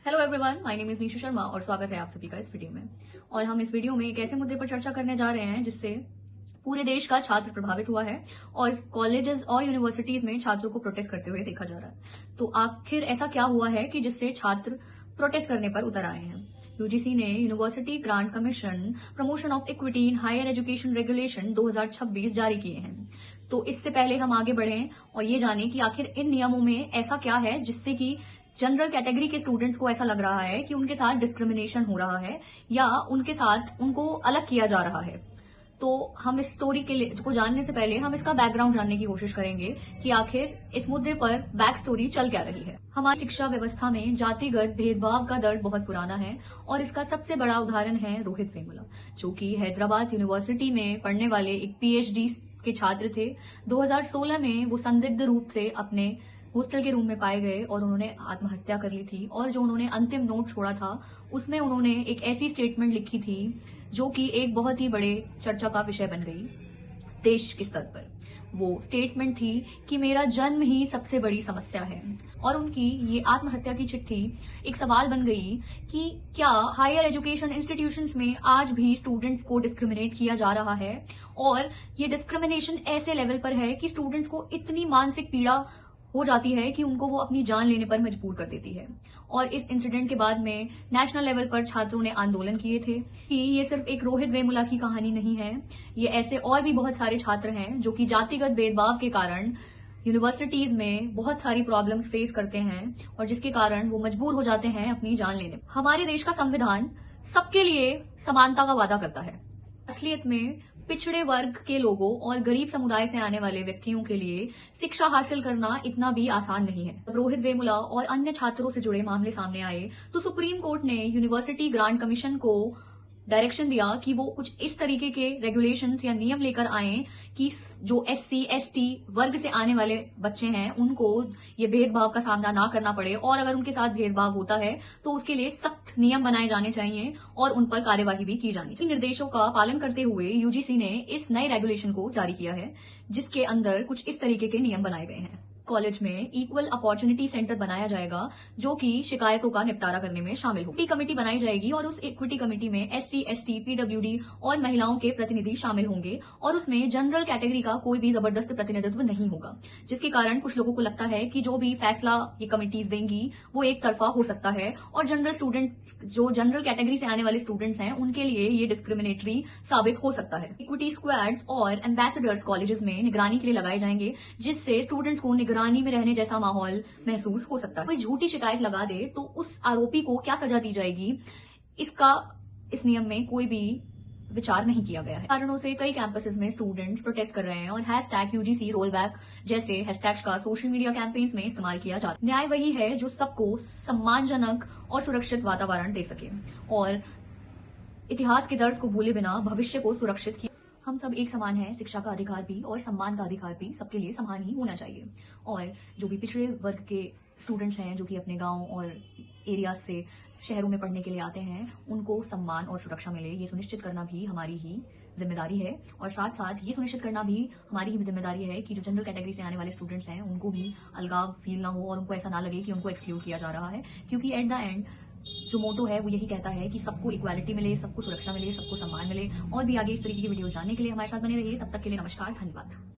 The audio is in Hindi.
Hello everyone, my name is Nishu Sharma और स्वागत है आप सभी का इस वीडियो में। और हम इस वीडियो में एक ऐसे मुद्दे पर चर्चा करने जा रहे हैं जिससे पूरे देश का छात्र प्रभावित हुआ है और कॉलेजेस और यूनिवर्सिटीज में छात्रों को प्रोटेस्ट करते हुए देखा जा रहा है। तो आखिर ऐसा क्या हुआ है कि जिससे छात्र प्रोटेस्ट करने पर उतर आए हैं? यूजीसी ने University Grant Commission promotion of equity in higher education regulation 2026 जारी किए हैं। तो इससे पहले हम आगे बढ़ें और ये जानें कि आखिर इन नियमों में ऐसा क्या है जिससे कि जनरल कैटेगरी के स्टूडेंट्स को ऐसा लग रहा है कि उनके साथ डिस्क्रिमिनेशन हो रहा है या उनके साथ उनको अलग किया जा रहा है। तो हम इस स्टोरी के लिए को जानने से पहले हम इसका बैकग्राउंड जानने की कोशिश करेंगे कि आखिर इस मुद्दे पर बैक स्टोरी चल क्या रही है। हमारी शिक्षा व्यवस्था में जातिगत भेदभाव का दर्द बहुत पुराना है और इसका सबसे बड़ा उदाहरण है रोहित वेमुला, जो कि हैदराबाद यूनिवर्सिटी में पढ़ने वाले एक पीएचडी के छात्र थे। 2016 में वो संदिग्ध रूप से अपने हॉस्टल के रूम में पाए गए और उन्होंने आत्महत्या कर ली थी। और जो उन्होंने अंतिम नोट छोड़ा था उसमें उन्होंने एक ऐसी स्टेटमेंट लिखी थी जो कि एक बहुत ही बड़े चर्चा का विषय बन गई देश के स्तर पर। वो स्टेटमेंट थी कि मेरा जन्म ही सबसे बड़ी समस्या है। और उनकी ये आत्महत्या की चिट्ठी एक सवाल बन गई कि क्या हायर एजुकेशन इंस्टीट्यूशंस में आज भी स्टूडेंट्स को डिस्क्रिमिनेट किया जा रहा है, और ये डिस्क्रिमिनेशन ऐसे लेवल पर है कि स्टूडेंट्स को इतनी मानसिक पीड़ा हो जाती है कि उनको वो अपनी जान लेने पर मजबूर कर देती है। और इस इंसिडेंट के बाद में नेशनल लेवल पर छात्रों ने आंदोलन किए थे कि ये सिर्फ एक रोहित वेमुला की कहानी नहीं है, ये ऐसे और भी बहुत सारे छात्र हैं जो कि जातिगत भेदभाव के कारण यूनिवर्सिटीज में बहुत सारी प्रॉब्लम्स फेस करते हैं और जिसके कारण वो मजबूर हो जाते हैं अपनी जान लेने। हमारे देश का संविधान सबके लिए समानता का वादा करता है। असलियत में पिछड़े वर्ग के लोगों और गरीब समुदाय से आने वाले व्यक्तियों के लिए शिक्षा हासिल करना इतना भी आसान नहीं है। रोहित वेमुला और अन्य छात्रों से जुड़े मामले सामने आए तो सुप्रीम कोर्ट ने यूनिवर्सिटी ग्रांट कमीशन को डायरेक्शन दिया कि वो कुछ इस तरीके के रेगुलेशंस या नियम लेकर आए कि जो एससी एसटी वर्ग से आने वाले बच्चे हैं उनको ये भेदभाव का सामना ना करना पड़े, और अगर उनके साथ भेदभाव होता है तो उसके लिए सख्त नियम बनाए जाने चाहिए और उन पर कार्यवाही भी की जानी चाहिए। निर्देशों का पालन करते हुए यूजीसी ने इस नए रेगुलेशन को जारी किया है जिसके अंदर कुछ इस तरीके के नियम बनाए गए हैं। कॉलेज में इक्वल अपॉर्चुनिटी सेंटर बनाया जाएगा जो कि शिकायतों का निपटारा करने में शामिल हो। कमेटी बनाई जाएगी और उस इक्विटी कमेटी में एससी एसटी पीडब्ल्यूडी और महिलाओं के प्रतिनिधि शामिल होंगे और उसमें जनरल कैटेगरी का कोई भी जबरदस्त प्रतिनिधित्व नहीं होगा, जिसके कारण कुछ लोगों को लगता है कि जो भी फैसला ये कमिटीज देंगी वो एक तरफा हो सकता है और जनरल स्टूडेंट्स, जो जनरल कैटेगरी से आने वाले स्टूडेंट्स हैं, उनके लिए ये डिस्क्रिमिनेटरी साबित हो सकता है। इक्विटी स्क्वाड्स और एम्बेसडर्स कॉलेजेस में निगरानी के लिए लगाए जाएंगे जिससे स्टूडेंट्स को निगरानी में रहने जैसा माहौल महसूस हो सकता है। कोई झूठी शिकायत लगा दे तो उस आरोपी को क्या सजा दी जाएगी, इसका इस नियम में कोई भी विचार नहीं किया गया है। कारणों से कई कैंपसेस में स्टूडेंट्स प्रोटेस्ट कर रहे हैं और #UGC रोल बैक जैसे हैशटैग्स का सोशल मीडिया कैंपेन्स में इस्तेमाल किया जाता है। न्याय वही है जो सबको सम्मानजनक और सुरक्षित वातावरण दे सके और इतिहास के दर्द को भूले बिना भविष्य को सुरक्षित किया। हम सब एक समान हैं, शिक्षा का अधिकार भी और सम्मान का अधिकार भी सबके लिए समान ही होना चाहिए। और जो भी पिछड़े वर्ग के स्टूडेंट्स हैं जो कि अपने गांव और एरियाज से शहरों में पढ़ने के लिए आते हैं, उनको सम्मान और सुरक्षा मिले, ये सुनिश्चित करना भी हमारी ही जिम्मेदारी है। और साथ साथ ये सुनिश्चित करना भी हमारी ही जिम्मेदारी है कि जो जनरल कैटेगरी से आने वाले स्टूडेंट्स हैं उनको भी अलगाव फील ना हो और उनको ऐसा ना लगे कि उनको एक्सक्लूड किया जा रहा है, क्योंकि एट द एंड जो मोटो है वो यही कहता है कि सबको इक्वालिटी मिले, सबको सुरक्षा मिले, सबको सम्मान मिले। और भी आगे इस तरीके की वीडियो जानने के लिए हमारे साथ बने रहिए। तब तक के लिए नमस्कार, धन्यवाद।